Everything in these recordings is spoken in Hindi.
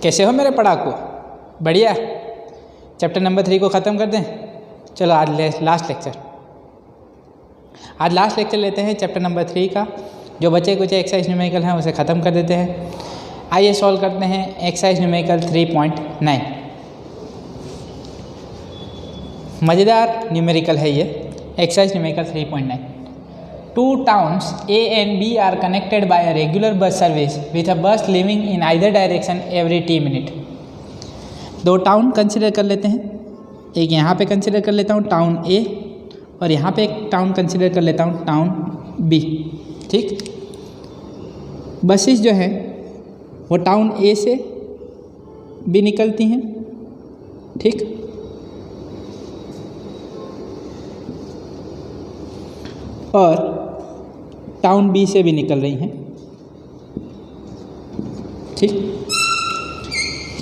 कैसे हो मेरे पढ़ाकू? बढ़िया। चैप्टर नंबर 3 को ख़त्म कर दें। चलो आज लास्ट लेक्चर लेते हैं चैप्टर नंबर 3 का। जो बचे कुछ एक्सरसाइज न्यूमेरिकल हैं उसे ख़त्म कर देते हैं। आइए सॉल्व करते हैं एक्सरसाइज न्यूमेरिकल 3.9। मज़ेदार न्यूमेरिकल है ये exercise numerical 3.9। Two towns A and B are connected by a regular bus service with a bus leaving in either direction every 10 minutes। दो टाउन कंसिडर कर लेते हैं। एक यहाँ पे कंसिडर कर लेता हूँ टाउन A, और यहाँ पे एक टाउन कंसिडर कर लेता हूँ टाउन B। ठीक, बसेस जो हैं वो टाउन A से भी निकलती हैं। ठीक, और टाउन बी से भी निकल रही हैं। ठीक,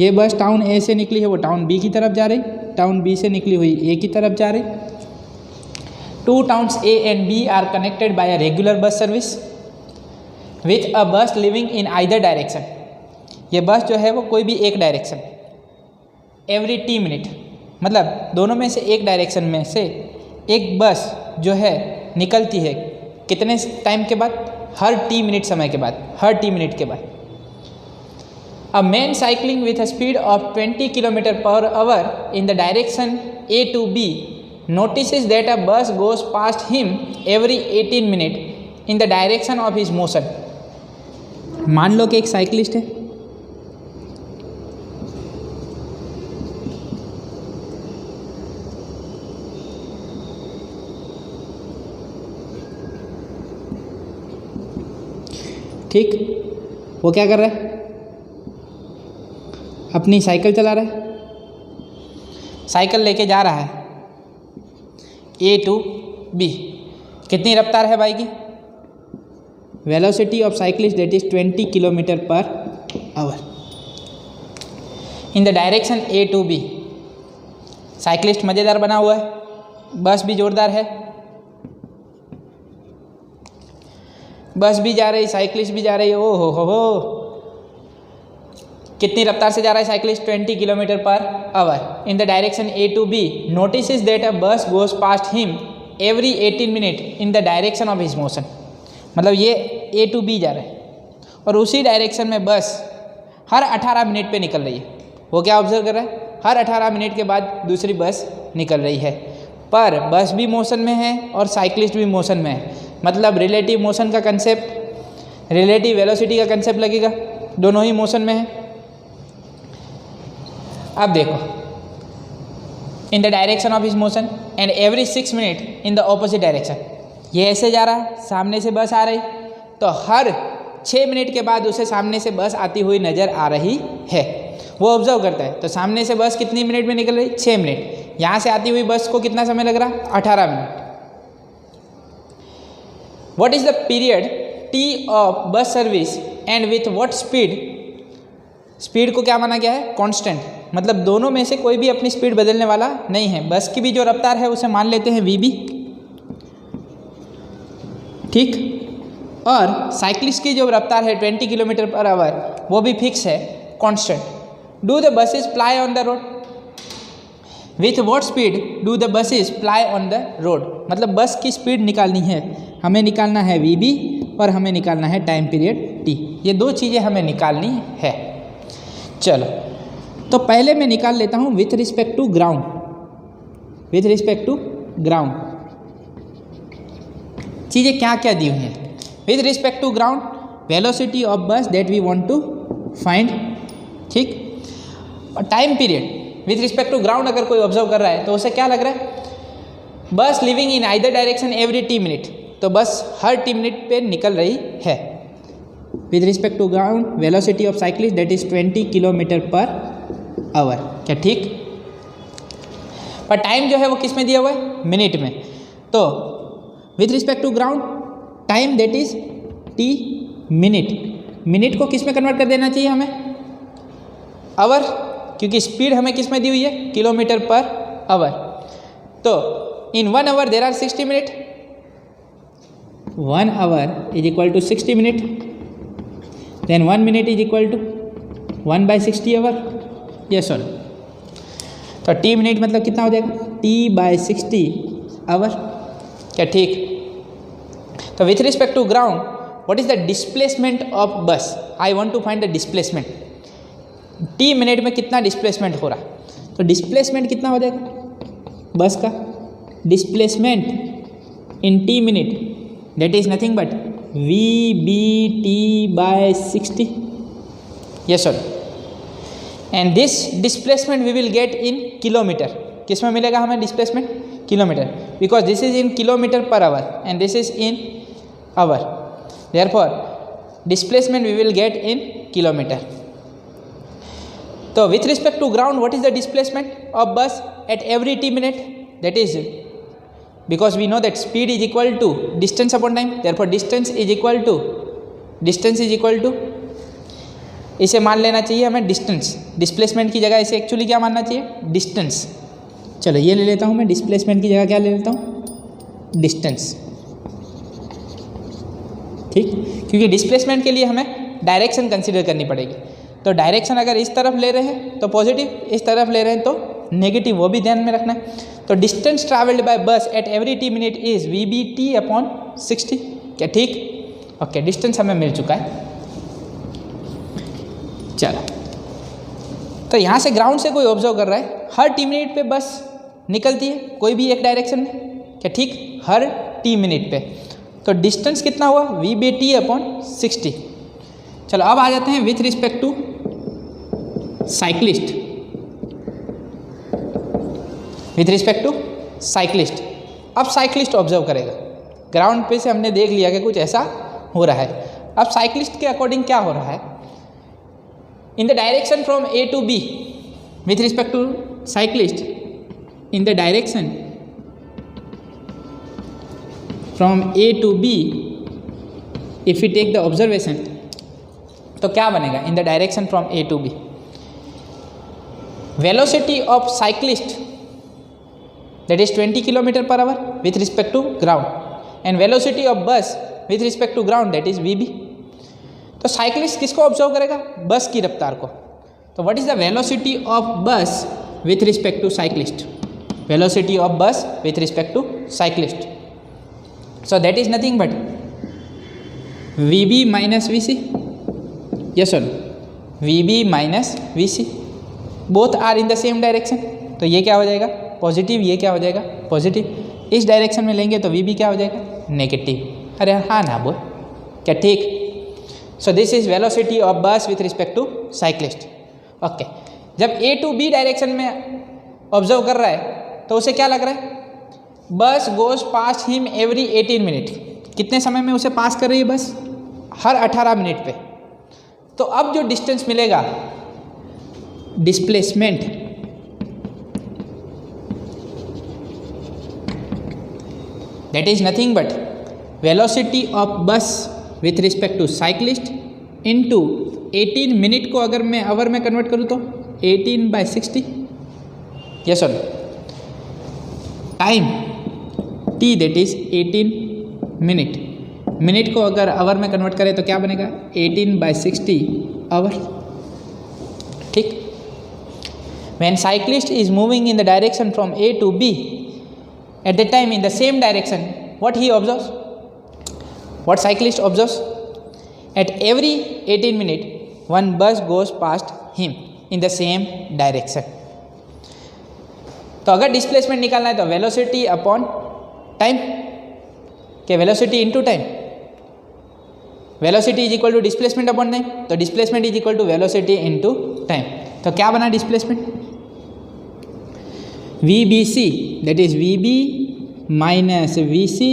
ये बस टाउन ए से निकली है वो टाउन बी की तरफ जा रही, टाउन बी से निकली हुई ए की तरफ जा रही। Two towns A and B are connected by a regular bus service with a bus living in either direction. ये बस जो है वो कोई भी एक डायरेक्शन एवरी 10 मिनट, मतलब दोनों में से एक डायरेक्शन में से एक बस जो है निकलती है कितने टाइम के बाद? हर 10 मिनट समय के बाद, हर 10 मिनट के बाद। A man cycling with a speed of 20 km/h in the direction A to B notices that a bus goes past him every 18 minutes in the direction of his motion। मान लो कि एक साइकिलिस्ट है, ठीक, वो क्या कर रहा है? अपनी साइकिल चला रहा है, साइकिल लेके जा रहा है A to B। कितनी रफ्तार है बाइक की? Velocity of cyclist that is 20 km/h in the direction A to B। Cyclist मज़ेदार बना हुआ है, बस भी जोरदार है, बस भी जा रही, साइकिलिस्ट भी जा रही है। ओ हो, कितनी रफ्तार से जा रहा है cyclist? 20 km/h in the direction A to B notices that a bus goes past him every 18 minute in the direction of his motion. मतलब ये A to B जा रहा है और उसी डायरेक्शन में बस हर 18 मिनट पे निकल रही है। वो क्या ऑब्जर्व कर रहा है? हर 18 मिनट के बाद दूसरी बस निकल रही है, पर बस भी मोशन में है और साइकिलिस्ट भी मोशन में है। मतलब रिलेटिव मोशन का कंसेप्ट, रिलेटिव वेलोसिटी का कंसेप्ट लगेगा, दोनों ही मोशन में है। अब देखो, इन the direction of his motion and every 6 minute in the opposite direction. ये ऐसे जा रहा है, सामने से बस आ रही, तो हर 6 मिनट के बाद उसे सामने से बस आती हुई नज़र आ रही है। वो ऑब्जर्व करता है, तो सामने से बस कितनी मिनट में निकल रही? 6 मिनट। यहाँ से आती हुई बस को कितना समय लग रहा? 18 minute. What is the period T of bus service and with what speed? Speed को क्या माना गया है? कांस्टेंट। मतलब दोनों में से कोई भी अपनी स्पीड बदलने वाला नहीं है। बस की भी जो रफ्तार है उसे मान लेते हैं VB, ठीक, और साइकिलिस्ट की जो रफ्तार है 20 km/h वो भी फिक्स है, constant. Do the buses ply on the road? With what speed do the buses ply on the road? मतलब बस की स्पीड निकालनी है, हमें निकालना है VB और हमें निकालना है टाइम पीरियड T। ये दो चीज़ें हमें निकालनी है। चलो, तो पहले मैं निकाल लेता हूँ with respect to ground. With respect to ground चीज़ें क्या क्या दी हुई हैं? With respect to ground velocity of bus that we want to find, ठीक, और time period. With respect to ground अगर कोई ऑब्जर्व कर रहा है तो उसे क्या लग रहा है? Bus living in either direction every 10 minute, तो बस हर 10 मिनट पे निकल रही है। With respect to ground velocity of cyclist that is 20 km/h। क्या ठीक? पर टाइम जो है वो किस में दिया हुआ है? मिनट में। तो with respect to ground time that is T minute, minute को किस में कन्वर्ट कर देना चाहिए हमें? आवर, क्योंकि स्पीड हमें किस में दी हुई है? km/h। तो in 1 hour there are 60 minute, 1 hour is equal to 60 minutes, then 1 minute is equal to 1/60 hour, yes sir. तो टी मिनट मतलब कितना हो जाएगा, t/60 आवर, क्या ठीक। तो with respect to ground what is the displacement of bus, I want to find the displacement, t minute में कितना डिस्प्लेसमेंट हो रहा है। तो डिस्प्लेसमेंट कितना हो जाएगा बस का, displacement in t minute that is nothing but VBT/60, yes sir. And this displacement we will get in kilometre, किस में मिलेगा हमें displacement, kilometre, because this is in kilometre per hour and this is in hour, therefore displacement we will get in kilometre. तो with respect to ground what is the displacement of bus at every t minute, that is because we know that speed is equal to distance upon time, therefore distance is equal to इसे मान लेना चाहिए हमें डिस्टेंस, डिस्प्लेसमेंट की जगह इसे एक्चुअली क्या मानना चाहिए, डिस्टेंस। चलो ये ले लेता हूँ मैं, डिस्प्लेसमेंट की जगह क्या ले लेता हूँ, डिस्टेंस, ठीक, क्योंकि डिस्प्लेसमेंट के लिए हमें डायरेक्शन कंसीडर करनी पड़ेगी। तो डायरेक्शन अगर इस तरफ ले रहे हैं तो पॉजिटिव, इस तरफ ले रहे हैं तो नेगेटिव, वो भी ध्यान में रखना है। तो डिस्टेंस ट्रैवल्ड बाय बस at every t minute is VBT/60, क्या ठीक, ओके, डिस्टेंस हमें मिल चुका है। चलो, तो यहाँ से ग्राउंड से कोई ऑब्जर्व कर रहा है, हर टी मिनट पे बस निकलती है कोई भी एक डायरेक्शन में, क्या ठीक, हर टी मिनट पे। तो डिस्टेंस कितना हुआ, VBT/60। चलो अब आ जाते हैं with respect to cyclist, with respect to cyclist. अब साइक्लिस्ट ऑब्जर्व करेगा, ग्राउंड पे से हमने देख लिया कि कुछ ऐसा हो रहा है। अब साइक्लिस्ट के अकॉर्डिंग क्या हो रहा है, in the direction from A to B, with respect to cyclist, in the direction from A to B, if you take the observation, तो क्या बनेगा, in the direction from A to B, velocity of cyclist that is 20 km/h with respect to ground and velocity of bus with respect to ground that is VB। तो साइक्लिस्ट किसको ऑब्जर्व करेगा, बस की रफ्तार को। तो what is the velocity of bus with respect to cyclist, velocity of bus with respect to cyclist, so that is nothing but VB - VC, yes sir, VB - VC, both are in the same direction. तो ये क्या हो जाएगा, पॉजिटिव, ये क्या हो जाएगा, पॉजिटिव। इस डायरेक्शन में लेंगे तो VB क्या हो जाएगा, नेगेटिव। अरे हाँ ना बोल, क्या ठीक। So this is velocity of bus with respect to cyclist, okay. जब A to B डायरेक्शन में ऑब्जर्व कर रहा है तो उसे क्या लग रहा है, बस गोज पास हिम एवरी 18 मिनट, कितने समय में उसे पास कर रही है बस, हर 18 मिनट पे। तो अब जो डिस्टेंस मिलेगा, displacement, that is nothing but velocity of bus with respect to cyclist into 18 minute को अगर मैं आवर में कन्वर्ट करूँ तो 18/60, yes sir, time T that is 18 minute, minute को अगर आवर में कन्वर्ट करें तो क्या बनेगा, 18/60 आवर, ठीक। When cyclist is moving in the direction from A to B, at that time in the same direction, what he observes, what cyclist observes, at every 18 minute one bus goes past him in the same direction। तो अगर डिस्प्लेसमेंट निकालना है तो वेलोसिटी अपॉन टाइम, के velocity into time, velocity is equal to displacement upon time, तो displacement is equal to velocity into time. तो क्या बना displacement, VBC that is VB - VC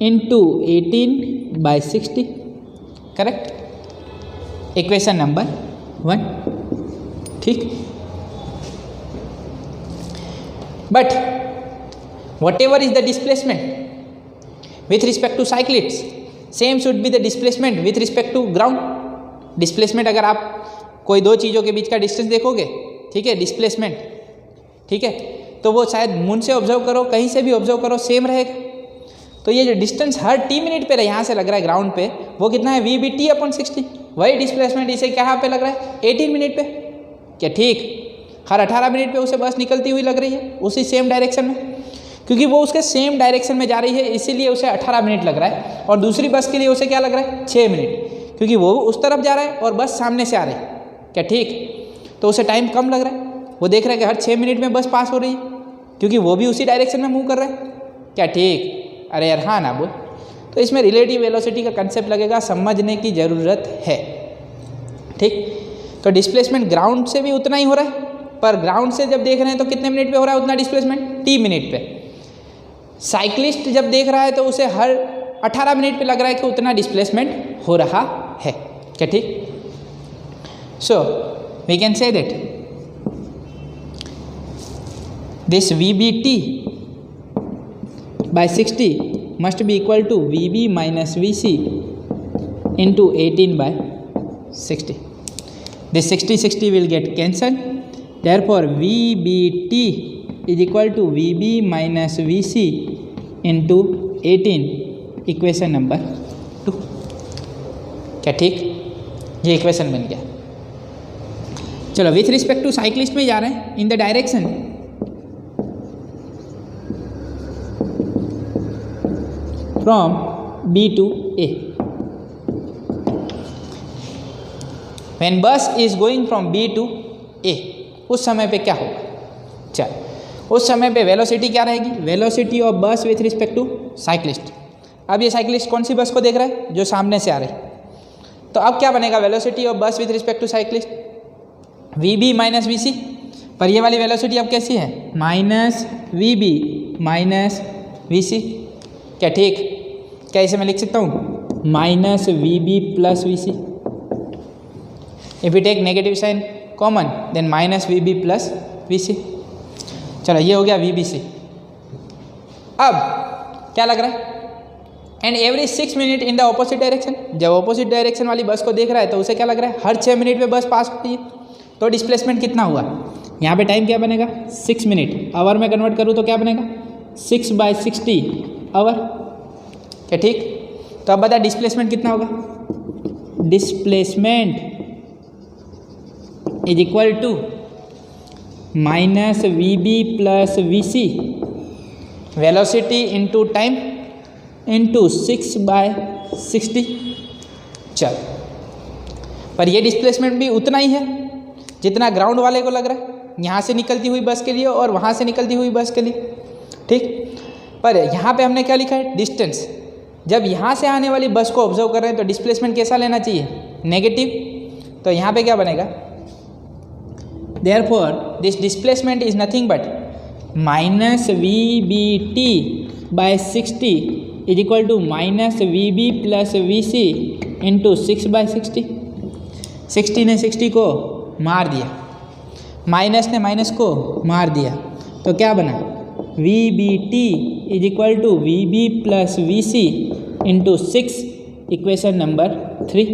into 18/60, correct, equation number 1, ठीक। But whatever is the displacement with respect to cyclist, same should be the displacement with respect to ground. Displacement अगर आप कोई दो चीज़ों के बीच का डिस्टेंस देखोगे, ठीक है, डिस्प्लेसमेंट, ठीक है, तो वो शायद मून से ऑब्जर्व करो, कहीं से भी ऑब्जर्व करो, सेम रहेगा। तो ये जो डिस्टेंस हर टी मिनट पे यहाँ से लग रहा है ग्राउंड पे, वो कितना है, VBT/60, वही डिस्प्लेसमेंट इसे कहाँ पे लग रहा है, 18 मिनट पे। क्या ठीक, हर 18 मिनट पे उसे बस निकलती हुई लग रही है उसी सेम डायरेक्शन में, क्योंकि वो उसके सेम डायरेक्शन में जा रही है इसीलिए उसे 18 मिनट लग रहा है। और दूसरी बस के लिए उसे क्या लग रहा है, 6 मिनट, क्योंकि वो उस तरफ जा रहा है और बस सामने से आ रही है। क्या ठीक, तो उसे टाइम कम लग रहा है। वो देख रहा है कि हर 6 मिनट में बस पास हो रही है, क्योंकि वो भी उसी डायरेक्शन में मूव कर रहा है। क्या ठीक, अरे यार हाँ ना बोल। तो इसमें रिलेटिव वेलोसिटी का कंसेप्ट लगेगा, समझने की ज़रूरत है। ठीक, तो डिस्प्लेसमेंट ग्राउंड से भी उतना ही हो रहा है, पर ग्राउंड से जब देख रहे हैं तो कितने मिनट पे हो रहा है उतना डिस्प्लेसमेंट, t मिनट पे। साइक्लिस्ट जब देख रहा है तो उसे हर 18 मिनट पे लग रहा है कि उतना डिस्प्लेसमेंट हो रहा है। क्या ठीक, so we can say that this VBT by 60 must be equal to VB minus VC into 18 by 60. This 60 will get cancelled. Therefore, VBT is equal to VB minus VC into 18, equation number 2। क्या ठीक, ये इक्वेशन बन गया। चलो विथ रिस्पेक्ट टू साइक्लिस्ट में जा रहे हैं, इन the direction from B to A। When bus is going from B to A, उस समय पे क्या होगा, चल उस समय पे वेलोसिटी क्या रहेगी, velocity of bus with respect to cyclist. अब ये साइक्लिस्ट कौन सी बस को देख रहा है, जो सामने से आ रही है। तो अब क्या बनेगा, velocity of bus with respect to cyclist VB minus VC। पर ये वाली वेलोसिटी अब कैसी है, माइनस VB माइनस VC। क्या ठीक, क्या इसे मैं लिख सकता हूँ minus VB plus VC। If you take negative sign common then minus VB plus VC। चलो ये हो गया VBC। अब क्या लग रहा है, and every 6 minute in the opposite direction. जब ऑपोजिट डायरेक्शन वाली बस को देख रहा है तो उसे क्या लग रहा है, हर 6 मिनट में बस पास होती है। तो डिस्प्लेसमेंट कितना हुआ, यहाँ पे टाइम क्या बनेगा 6 मिनट, आवर में कन्वर्ट करूँ तो क्या बनेगा 6/60 आवर। क्या ठीक, तो अब बता डिस्प्लेसमेंट कितना होगा, displacement is equal to minus VB plus VC, velocity into time into 6/60। चल, पर ये डिस्प्लेसमेंट भी उतना ही है जितना ग्राउंड वाले को लग रहा है, यहाँ से निकलती हुई बस के लिए और वहाँ से निकलती हुई बस के लिए। ठीक, पर यहाँ पे हमने क्या लिखा है, डिस्टेंस। जब यहाँ से आने वाली बस को ऑब्जर्व कर रहे हैं तो डिस्प्लेसमेंट कैसा लेना चाहिए, नेगेटिव। तो यहाँ पे क्या बनेगा, therefore this displacement is nothing but minus VBT by 60 is equal to minus VB plus VC into 6/60। 60 ने 60 को मार दिया, माइनस ने माइनस को मार दिया, तो क्या बना VBT is equal to VB plus VC into 6, equation number 3।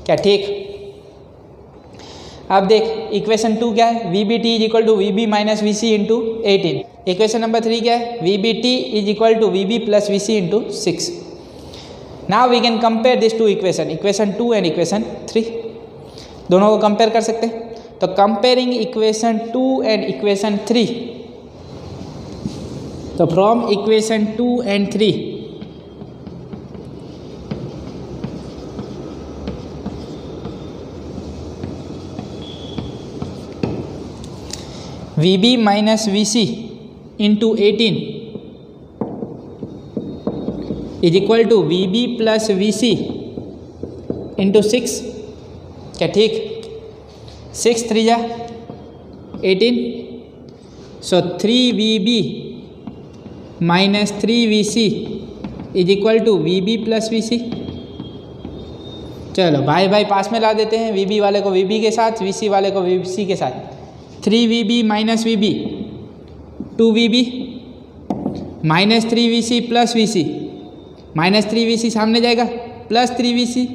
क्या ठीक, अब देख इक्वेशन 2 क्या है, VBT is equal to VB minus VC into 18। Equation number 3 क्या है, VBT is equal to VB plus VC into 6। Now we can compare this to equation 2 and equation 3, दोनों को कंपेयर कर सकते हैं। तो कंपेयरिंग इक्वेशन 2 एंड इक्वेशन 3, तो from equation 2 and 3 VB minus VC into 18 is equal to VB plus VC into 6। क्या ठीक, 6 3 जा 18, so 3VB minus 3VC is equal to VB plus VC। चलो भाई भाई पास में ला देते हैं, VB वाले को VB के साथ, VC वाले को VC के साथ। 3VB minus VB 2VB minus 3VC plus VC, minus 3VC सामने जाएगा, plus 3VC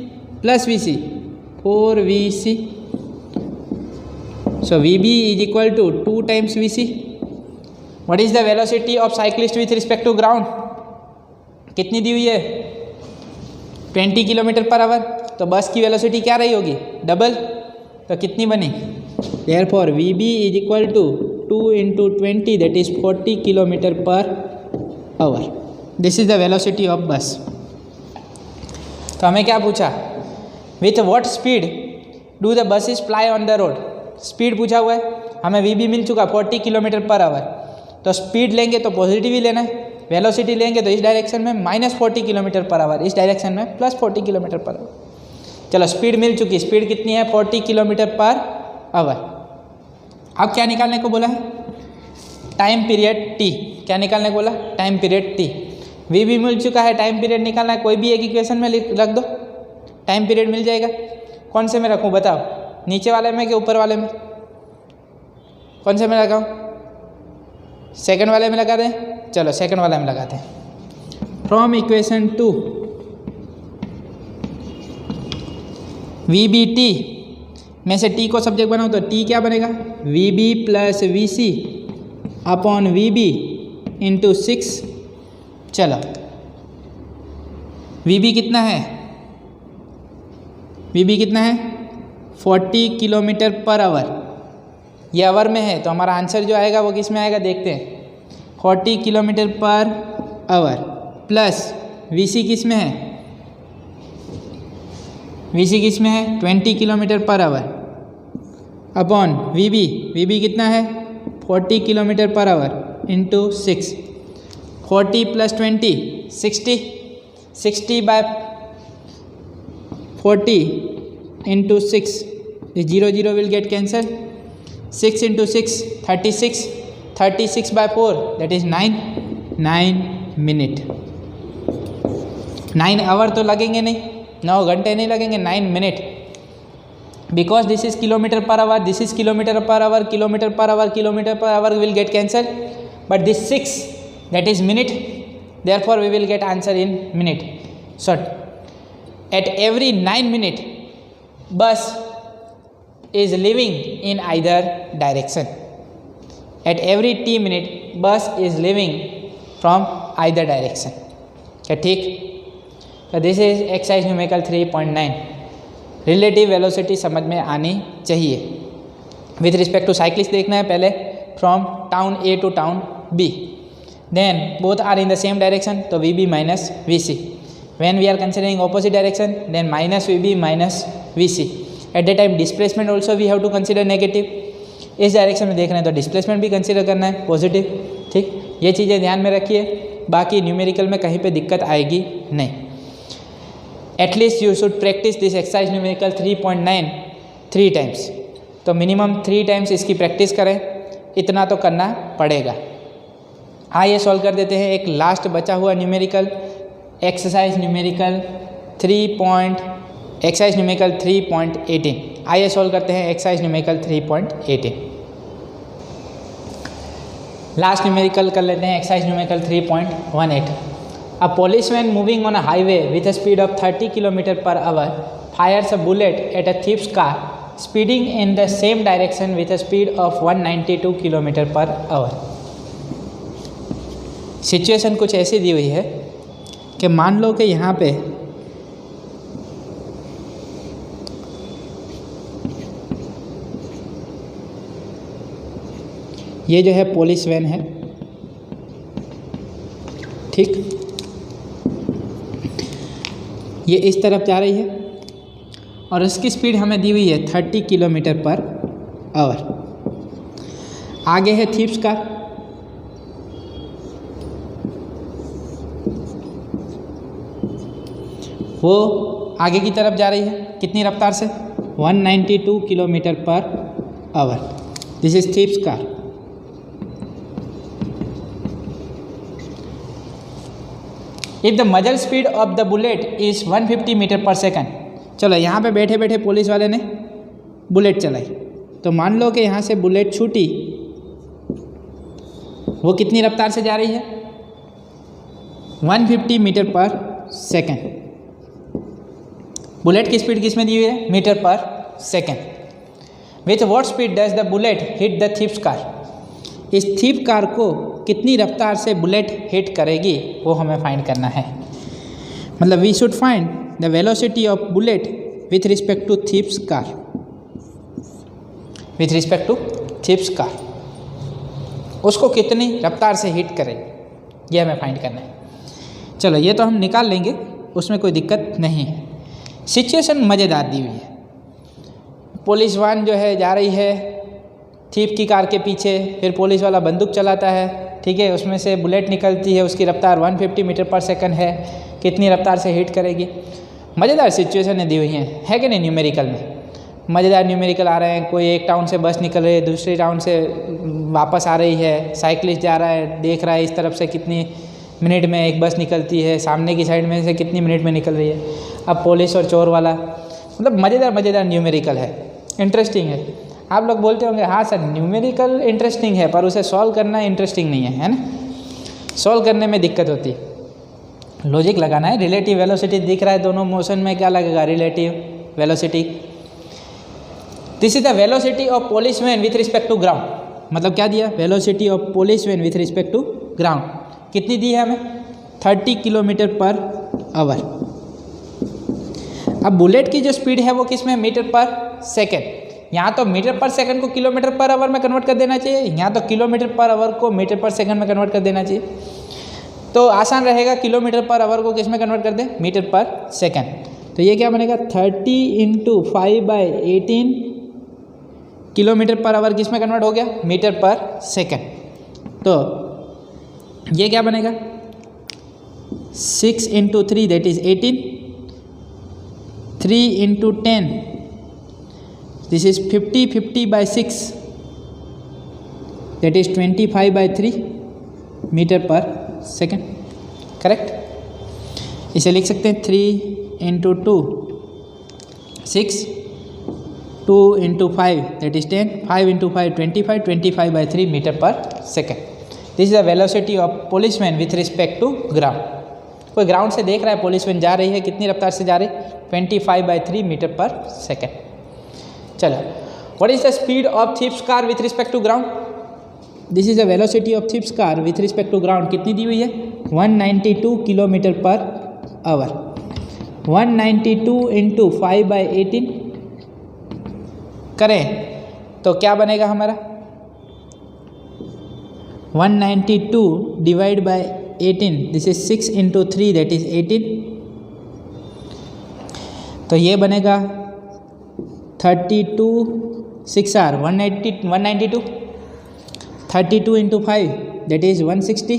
plus VC 4VC। So VB is equal to 2 times VC। What is the velocity of cyclist with respect to ground, कितनी दी हुई है 20 किलोमीटर पर आवर। तो बस की वेलोसिटी क्या रही होगी, डबल। तो कितनी बनी, therefore V B is equal to 2 × 20 that is 40 km/h। This is the velocity of bus. तो हमें क्या पूछा, with what speed do the buses ply on the road. Speed पूछा हुआ है, हमें वी बी मिल चुका 40 km/h। तो स्पीड लेंगे तो पॉजिटिव ही लेना है, वेलोसिटी लेंगे तो इस डायरेक्शन में -40 km/h, इस डायरेक्शन में +40 km/h। चलो स्पीड मिल चुकी, स्पीड कितनी है 40 km/h। अब क्या निकालने को बोला है, टाइम पीरियड टी। क्या निकालने को बोला, टाइम पीरियड टी। वी भी मिल चुका है, टाइम पीरियड निकालना है, कोई भी एक इक्वेशन में रख दो, टाइम पीरियड मिल जाएगा। कौन से में रखूँ बताओ, नीचे वाले में कि ऊपर वाले में, कौन से में लगाऊँ, सेकंड वाले में लगा दें, चलो सेकंड वाले में लगाते हैं। From equation 2 V B T में से टी को सब्जेक्ट बनाऊँ तो टी क्या बनेगा, V B plus V C upon V B into 6। चलो वी बी कितना है, वी बी कितना है 40 km/h। ये आवर में है तो हमारा आंसर जो आएगा वो किस में आएगा देखते हैं, 40 km/h प्लस वी सी किस में है, वी सी किस में है 20 km/h अपॉन वी बी कितना है 40 km/h into 6। 40 + 20 60, 60/40 into 6, 0 0 will get cancelled। 6 × 6 36, 36/4 that is 9 minute. 9 our तो लगेंगे नहीं, 9 घंटे नहीं लगेंगे, 9 minute. Because this is km/h, this is km/h, km/h will get cancelled, but this 6 that is minute, therefore we will get answer in minute। So at every 9 minute bus is leaving in either direction। At every t minute bus is leaving from either direction। क्या ठीक, तो this is exercise numerical 3.9। Relative velocity समझ में आनी चाहिए। विथ रिस्पेक्ट टू साइक्लिस्ट देखना है पहले, from town A to town B, then both are in the same direction तो V B minus V C. When we are considering opposite direction then minus V B minus V C. At the time displacement also we have to consider negative. इस डायरेक्शन में देख रहे हैं तो डिस्प्लेसमेंट भी कंसिडर करना है पॉजिटिव। ठीक, ये चीज़ें ध्यान में रखिए, बाकी न्यूमेरिकल में कहीं पे दिक्कत आएगी नहीं। At least you should practice this exercise numerical 3.9 3 times. तो मिनिमम 3 टाइम्स इसकी प्रैक्टिस करें, इतना तो करना पड़ेगा। आइए सॉल्व कर देते हैं एक लास्ट बचा हुआ न्यूमेरिकल, एक्सरसाइज न्यूमेरिकल 3.18। आइए सॉल्व करते हैं एक्सरसाइज न्यूमेरिकल 3.18। लास्ट न्यूमेरिकल कर लेते हैं exercise numerical 3.18। A policeman moving on a highway with a speed of 30 km/h fires a bullet at a thief's car speeding in the same direction with a speed of 192 km/h। Situation कुछ ऐसी दी हुई है कि मान लो कि यहाँ पे ये जो है पुलिस वैन है, ठीक, ये इस तरफ जा रही है और इसकी स्पीड हमें दी हुई है 30 km/h। आगे है थीप्स कार, वो आगे की तरफ जा रही है कितनी रफ्तार से 192 km/h। This is thief's car. If the muzzle speed of the bullet is 150 metre per second. चलो यहाँ पे बैठे बैठे पुलिस वाले ने बुलेट चलाई, तो मान लो कि यहाँ से बुलेट छूटी, वो कितनी रफ्तार से जा रही है 150 मीटर/सेकंड। बुलेट की स्पीड किस में दी हुई है metre per second. With what speed does the bullet hit the thieves car. इस थीप कार को कितनी रफ्तार से बुलेट हिट करेगी वो हमें फाइंड करना है। मतलब we should find the velocity of bullet with respect to thieves car, with respect to thieves car, उसको कितनी रफ्तार से हिट करेगी, ये हमें फाइंड करना है। चलो ये तो हम निकाल लेंगे, उसमें कोई दिक्कत नहीं है। सिचुएशन मज़ेदार दी हुई है। पुलिस वान जो है जा रही है थीप की कार के पीछे, फिर पुलिस वाला बंदूक चलाता है, ठीक है, उसमें से बुलेट निकलती है, उसकी रफ्तार 150 मीटर पर सेकंड है, कितनी रफ्तार से हिट करेगी। मज़ेदार सिचुएशन दी हुई है कि नहीं। न्यूमेरिकल में मज़ेदार न्यूमेरिकल आ रहे हैं, कोई एक टाउन से बस निकल रही है, दूसरी टाउन से वापस आ रही है, साइकिलिस्ट जा रहा है, देख रहा है इस तरफ से कितनी मिनट में एक बस निकलती है, सामने की साइड में से कितनी मिनट में निकल रही है। अब पुलिस और चोर वाला, मतलब मज़ेदार न्यूमेरिकल है, इंटरेस्टिंग है। आप लोग बोलते होंगे हाँ सर न्यूमेरिकल इंटरेस्टिंग है, पर उसे सॉल्व करना इंटरेस्टिंग नहीं है ना, सॉल्व करने में दिक्कत होती है। लॉजिक लगाना है। रिलेटिव वेलोसिटी दिख रहा है दोनों मोशन में, क्या लगेगा, relative velocity. This is the velocity of police van with respect to ground. मतलब क्या दिया, velocity of police van with respect to ground कितनी दी है हमें, 30 किलोमीटर पर आवर। अब बुलेट की जो स्पीड है वो किस में, मीटर पर सेकेंड। यहाँ तो मीटर पर सेकंड को किलोमीटर पर आवर में कन्वर्ट कर देना चाहिए, यहाँ तो किलोमीटर पर आवर को मीटर पर सेकंड में कन्वर्ट कर देना चाहिए। तो आसान रहेगा, किलोमीटर पर आवर को किस में कन्वर्ट कर दें, मीटर पर सेकंड। तो ये क्या बनेगा, 30 × 5/18 किलोमीटर पर आवर किस में कन्वर्ट हो गया, मीटर पर सेकंड। तो ये क्या बनेगा, 6 × 3 that is 18, 3 × 10 this is 50/6 that is 25/3 metre per second. Correct. इसे लिख सकते हैं 3 × 2 6, 2 × 5 that is 10, 5 × 5 25, 25/3 metre per second. This is the velocity of policeman with respect to ground. कोई ग्राउंड से देख रहा है पुलिसमैन जा रही है, कितनी रफ्तार से जा रही, 25/3 मीटर पर सेकेंड। चलो, what is the speed of thieves car with respect to ground. This is the velocity of thieves car with respect to ground, कितनी दी हुई है, 192 किलोमीटर पर आवर। 192 × 5/18 करें तो क्या बनेगा हमारा, 192 divide by 18 this is 6 × 3 that is 18। तो ये बनेगा 32 6 are 192, 32 × 5 that is 160,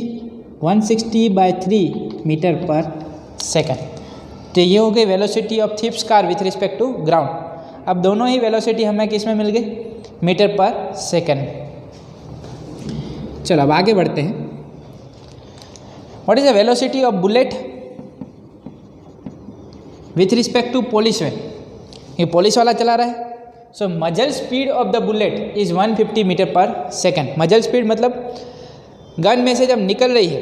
160/3 metre per second. तो ये हो गई velocity of thieves car with respect to ground. अब दोनों ही वेलोसिटी हमें किस में मिल गई, मीटर पर सेकंड। चलो अब आगे बढ़ते हैं। What is the velocity of bullet with respect to police van. ये पुलिस वाला चला रहा है, so muzzle speed of the bullet is 150 metre per second. Muzzle speed मतलब गन में से जब निकल रही है,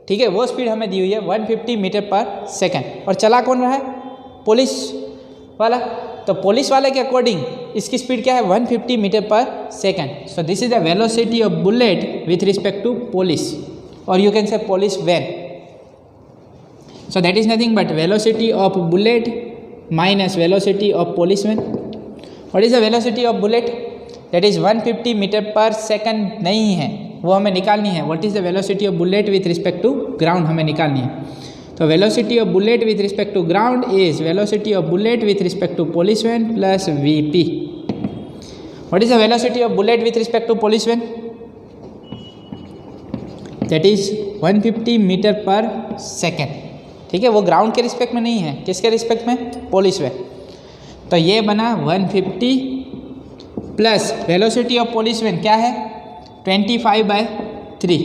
ठीक है, वो स्पीड हमें दी हुई है 150 मीटर पर सेकंड। और चला कौन रहा है, पुलिस वाला। तो पुलिस वाले के अकॉर्डिंग इसकी स्पीड क्या है, 150 metre per second. So this is the velocity of bullet with respect to police, और you can say police van. So that is nothing but velocity of bullet minus velocity of police van. What is the velocity of bullet, that is 150 metre per second नहीं है, वो हमें निकालनी है। What is the velocity of bullet with respect to ground, हमें निकालनी है। तो velocity of bullet with respect to ground is velocity of bullet with respect to police van plus VP. What is the velocity of bullet with respect to police van, that is 150 metre per second. ठीक है, वो ग्राउंड के रिस्पेक्ट में नहीं है, किसके रिस्पेक्ट में, पुलिस वैन। तो ये बना 150 plus velocity of police van क्या है 25/3।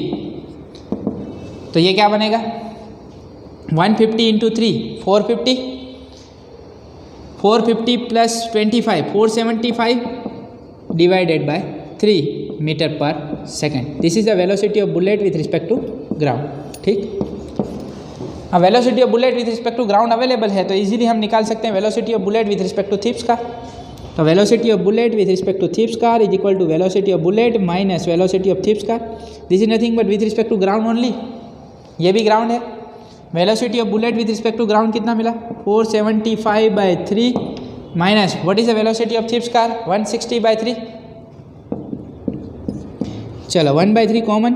तो ये क्या बनेगा 150 × 3 450, 450 plus 25 475 divided by 3 metre per second. This is the velocity of bullet with respect to ground. ठीक, अब velocity of bullet with respect to ground available है, तो इजीली हम निकाल सकते हैं velocity of bullet with respect to thieves car. तो velocity of bullet with respect to thieves car is equal to velocity of bullet minus velocity of thieves car. This is nothing but with respect to ground only, ये भी ग्राउंड है। Velocity of bullet with respect to ground कितना मिला 475/3 minus what is the velocity of thieves car 160/3। चलो 1/3 कॉमन,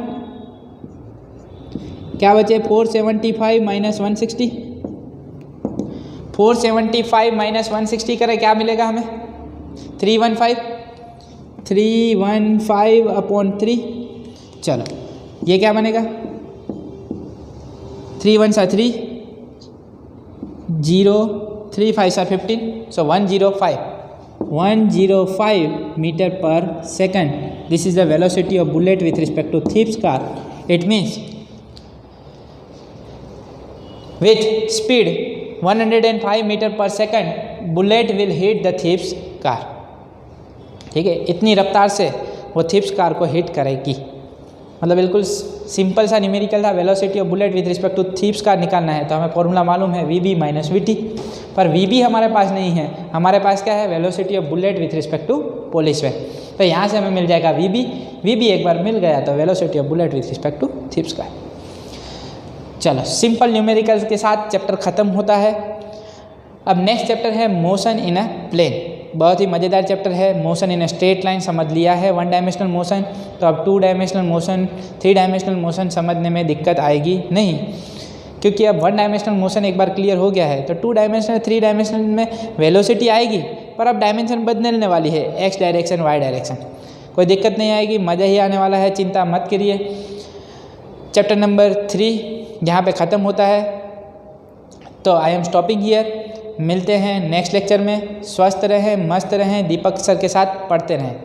क्या बचे 475 माइनस 160। 475 माइनस 160 करें क्या मिलेगा हमें 315/3। चलो ये क्या बनेगा 3 1 3 0 3 5 15 so 105 metre per second. This is the velocity of bullet with respect to thief's car. It means with speed 105 metre per second bullet will hit the thief's car. ठीक है, इतनी रफ्तार से वो थिप्स कार को हिट करेगी। मतलब बिल्कुल सिंपल सा न्यूमेरिकल था। Velocity of bullet with respect to thief's car निकालना है तो हमें फॉर्मूला मालूम है VB माइनस VT, पर VB हमारे पास नहीं है। हमारे पास क्या है velocity of bullet with respect to police van. तो यहाँ से हमें मिल जाएगा VB एक बार मिल गया तो velocity of bullet with respect to thief's car. चलो सिंपल न्यूमेरिकल्स के साथ चैप्टर ख़त्म होता है। अब नेक्स्ट चैप्टर है मोशन इन अ प्लेन। बहुत ही मज़ेदार चैप्टर है। Motion in a straight line समझ लिया है 1 डायमेंशनल मोशन, तो अब 2 डायमेंशनल मोशन 3 डायमेंशनल मोशन समझने में दिक्कत आएगी नहीं, क्योंकि अब 1 डायमेंशनल मोशन एक बार क्लियर हो गया है। तो 2 डायमेंशनल 3 डायमेंशनल में वेलोसिटी आएगी, पर अब डायमेंशन बदलने वाली है x डायरेक्शन y डायरेक्शन। कोई दिक्कत नहीं आएगी, मज़ा ही आने वाला है, चिंता मत करिए। चैप्टर नंबर 3 यहाँ पे ख़त्म होता है। तो आई एम स्टॉपिंग हियर। मिलते हैं नेक्स्ट लेक्चर में। स्वस्थ रहें, मस्त रहें, दीपक सर के साथ पढ़ते रहें।